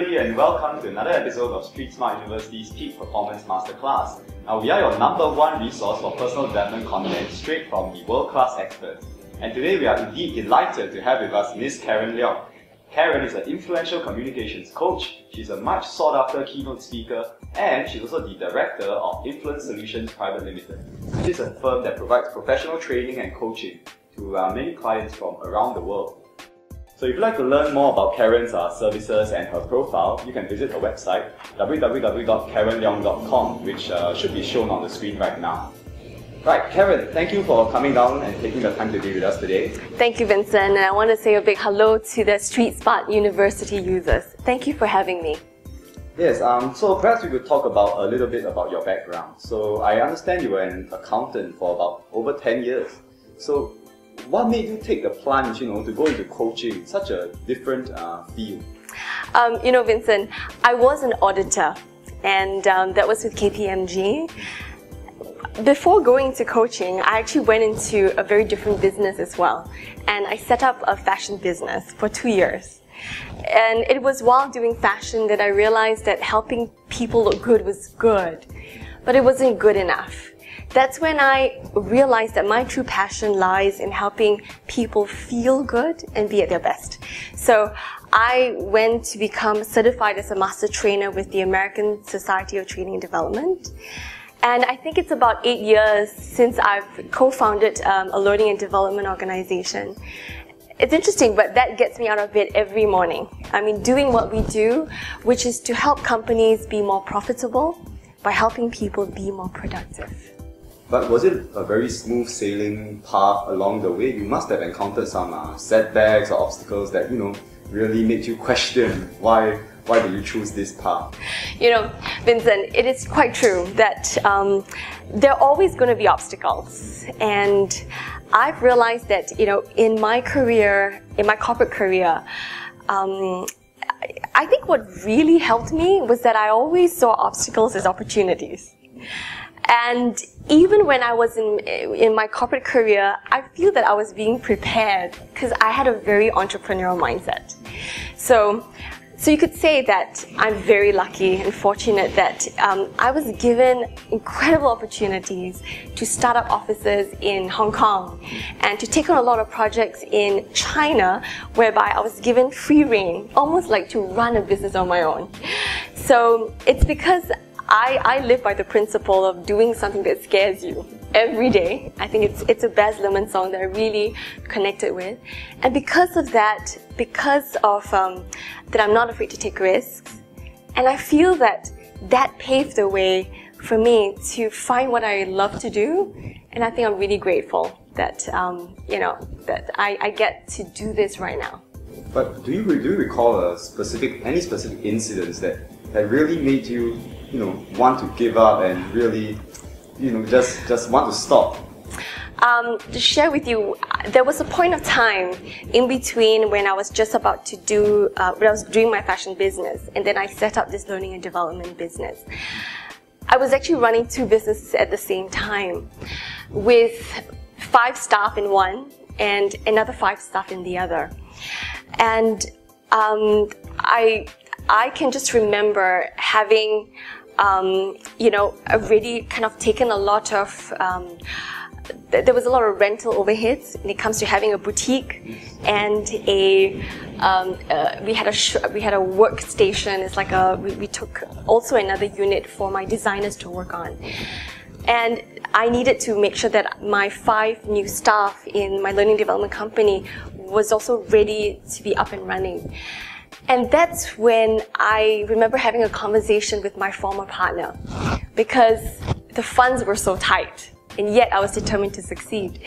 everybody, and welcome to another episode of Street Smart University's Peak Performance Masterclass. Now, we are your #1 resource for personal development content straight from the world-class experts. And today we are indeed delighted to have with us Miss Karen Leong. Karen is an influential communications coach, she's a much sought-after keynote speaker, and she's also the director of Influence Solutions Private Limited. This is a firm that provides professional training and coaching to many clients from around the world. So if you'd like to learn more about Karen's services and her profile, you can visit her website www.karenleong.com, which should be shown on the screen right now. Right, Karen, thank you for coming down and taking the time to be with us today. Thank you, Vincent, and I want to say a big hello to the Street Smart University users. Thank you for having me. Yes, so perhaps we could talk about a little bit about your background. So I understand you were an accountant for about over 10 years. So what made you take the plunge, to go into coaching, such a different field? Vincent, I was an auditor, and that was with KPMG. Before going into coaching, I actually went into a very different business as well, and I set up a fashion business for 2 years. And it was while doing fashion that I realized that helping people look good was good, but it wasn't good enough. That's when I realized that my true passion lies in helping people feel good and be at their best. So I went to become certified as a master trainer with the American Society of Training and Development. And I think it's about 8 years since I've co-founded a learning and development organization. It's interesting, but that gets me out of bed every morning. I mean, doing what we do, which is to help companies be more profitable by helping people be more productive. But was it a very smooth sailing path along the way? You must have encountered some setbacks or obstacles that, really made you question why did you choose this path? Vincent, it is quite true that there are always going to be obstacles. And I've realized that, in my career, in my corporate career, I think what really helped me was that I always saw obstacles as opportunities. And even when I was in my corporate career, I feel that I was being prepared because I had a very entrepreneurial mindset. So you could say that I'm very lucky and fortunate that I was given incredible opportunities to start up offices in Hong Kong and to take on a lot of projects in China, whereby I was given free rein, almost like to run a business on my own. So it's because I live by the principle of doing something that scares you every day. I think it's a Baz Luhrmann song that I really connected with. And because of that, that I'm not afraid to take risks, and I feel that paved the way for me to find what I love to do. And I think I'm really grateful that, that I get to do this right now. But do you recall any specific incidents that really made you want to give up and really, just want to stop? To share with you, there was a point of time in between when I was just about to when I was doing my fashion business, and then I set up this learning and development business. I was actually running 2 businesses at the same time, with 5 staff in one and another 5 staff in the other. And I can just remember having already kind of taken a lot of, there was a lot of rental overheads when it comes to having a boutique and we had a workstation. It's like we took also another unit for my designers to work on. And I needed to make sure that my 5 new staff in my learning development company was also ready to be up and running. And that's when I remember having a conversation with my former partner, because the funds were so tight, and yet I was determined to succeed.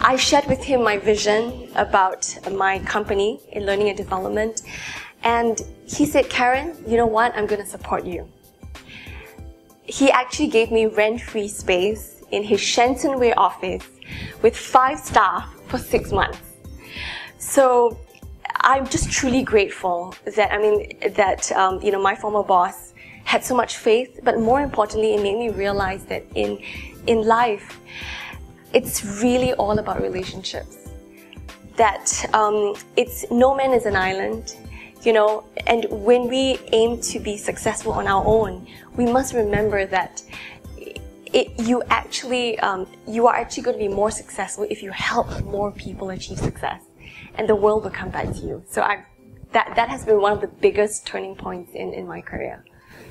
I shared with him my vision about my company in learning and development, and he said, "Karen, you know what? I'm going to support you." He actually gave me rent-free space in his Shenton Way office with 5 staff for 6 months. So I'm just truly grateful that, my former boss had so much faith, but more importantly, it made me realize that in life, it's really all about relationships. That it's no man is an island. And when we aim to be successful on our own, we must remember that you are actually going to be more successful if you help more people achieve success, and the world will come back to you. So that has been one of the biggest turning points in my career.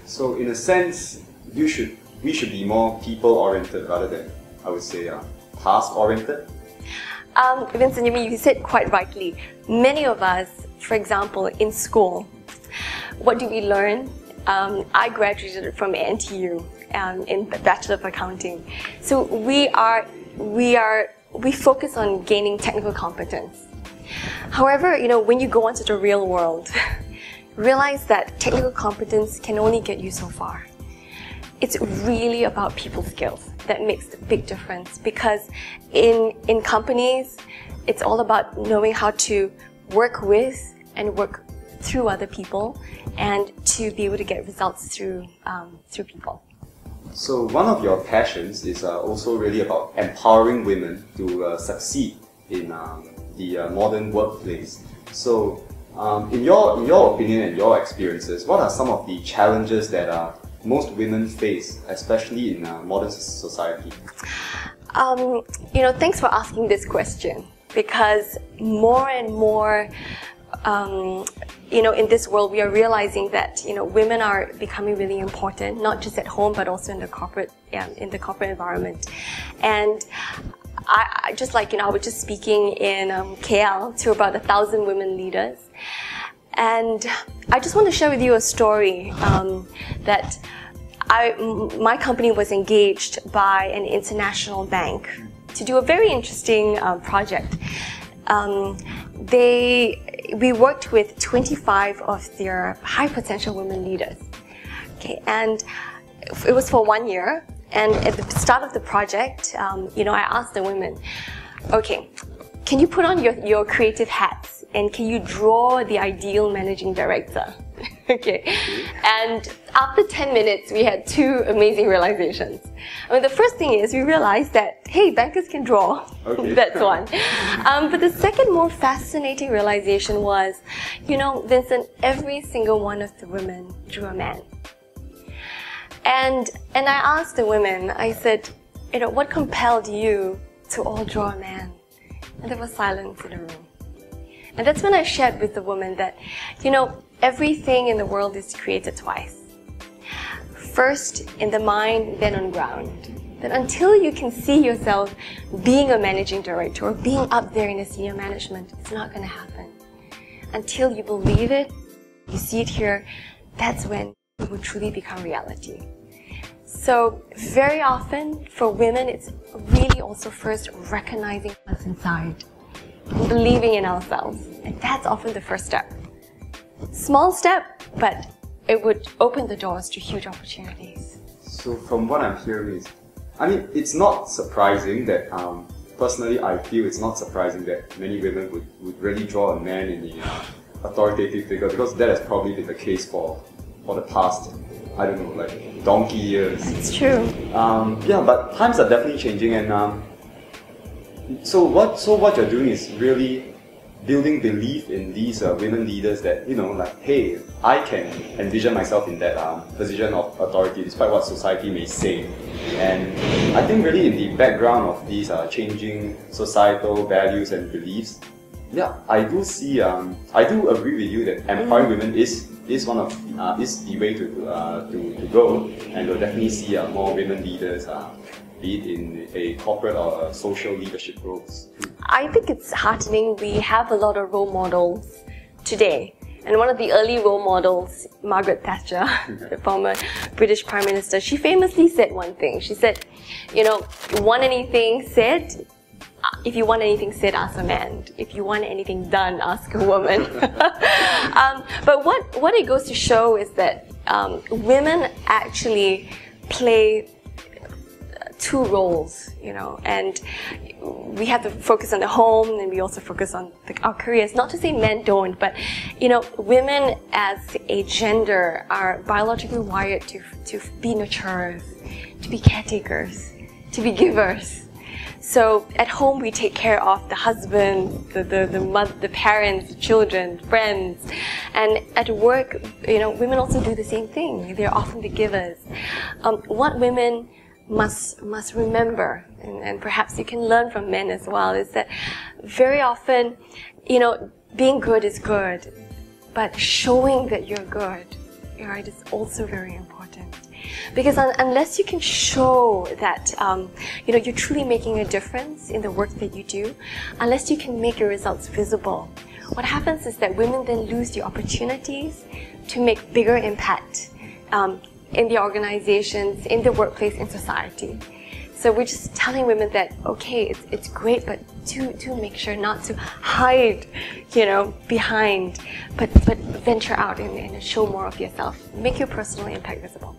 So in a sense, we should be more people-oriented rather than, I would say, task-oriented. Vincent, you said quite rightly. Many of us, for example, in school, what do we learn? I graduated from NTU in the Bachelor of Accounting. So we focus on gaining technical competence. However, when you go onto the real world, realize that technical competence can only get you so far. It's really about people skills that makes the big difference, because in companies, it's all about knowing how to work with and work through other people, and to be able to get results through people. So one of your passions is also really about empowering women to succeed in the modern workplace. So in your opinion and your experiences, what are some of the challenges that most women face, especially in modern society? Thanks for asking this question, because more and more in this world, we are realizing that women are becoming really important, not just at home but also in the corporate environment. And I just I was just speaking in KL to about 1,000 women leaders, and I just want to share with you a story that my company was engaged by an international bank to do a very interesting project. We worked with 25 of their high potential women leaders. Okay, and it was for 1 year. And at the start of the project, I asked the women, okay, can you put on your creative hats and can you draw the ideal managing director? Okay. And after 10 minutes, we had 2 amazing realizations. The first thing is we realized that, hey, bankers can draw. Okay. That's one. But the second more fascinating realization was, Vincent, every single one of the women drew a man. And I asked the women, I said, what compelled you to all draw a man? And there was silence in the room. And that's when I shared with the woman that, everything in the world is created twice. First in the mind, then on ground. That until you can see yourself being a managing director or being up there in the senior management, it's not going to happen. Until you believe it, you see it here, that's when it will truly become reality. So very often for women, it's really also first recognizing what's inside, believing in ourselves, and that's often the first step. Small step, but it would open the doors to huge opportunities. So from what I'm hearing is, it's not surprising that, personally I feel it's not surprising that many women would really draw a man in the authoritative figure, because that has probably been the case for the past, I don't know, like donkey years. It's true. Yeah, but times are definitely changing, and so what you're doing is really building belief in these women leaders that, hey, I can envision myself in that position of authority despite what society may say. And I think really in the background of these changing societal values and beliefs, yeah, I do see, I do agree with you that empowering women is the way to go, and we'll definitely see more women leaders, be it in a corporate or a social leadership roles. I think it's heartening. We have a lot of role models today. And one of the early role models, Margaret Thatcher, the former British Prime Minister, she famously said one thing. She said, if you want anything said, ask a man. If you want anything done, ask a woman. But what it goes to show is that women actually play 2 roles, and we have to focus on the home, and we also focus on our careers. Not to say men don't, but women as a gender are biologically wired to be nurturers, to be caretakers, to be givers. So at home we take care of the husband, the mother, the parents, the children, friends, And at work, women also do the same thing. They're often the givers. What women must remember, and perhaps you can learn from men as well, is that very often, being good is good, but showing that you're good, right, is also very important. Because unless you can show that you're truly making a difference in the work that you do, unless you can make your results visible, what happens is that women then lose the opportunities to make bigger impact in the organizations, in the workplace, in society. So we're just telling women that, okay, it's great, but do make sure not to hide, behind, but venture out and show more of yourself. Make your personal impact visible.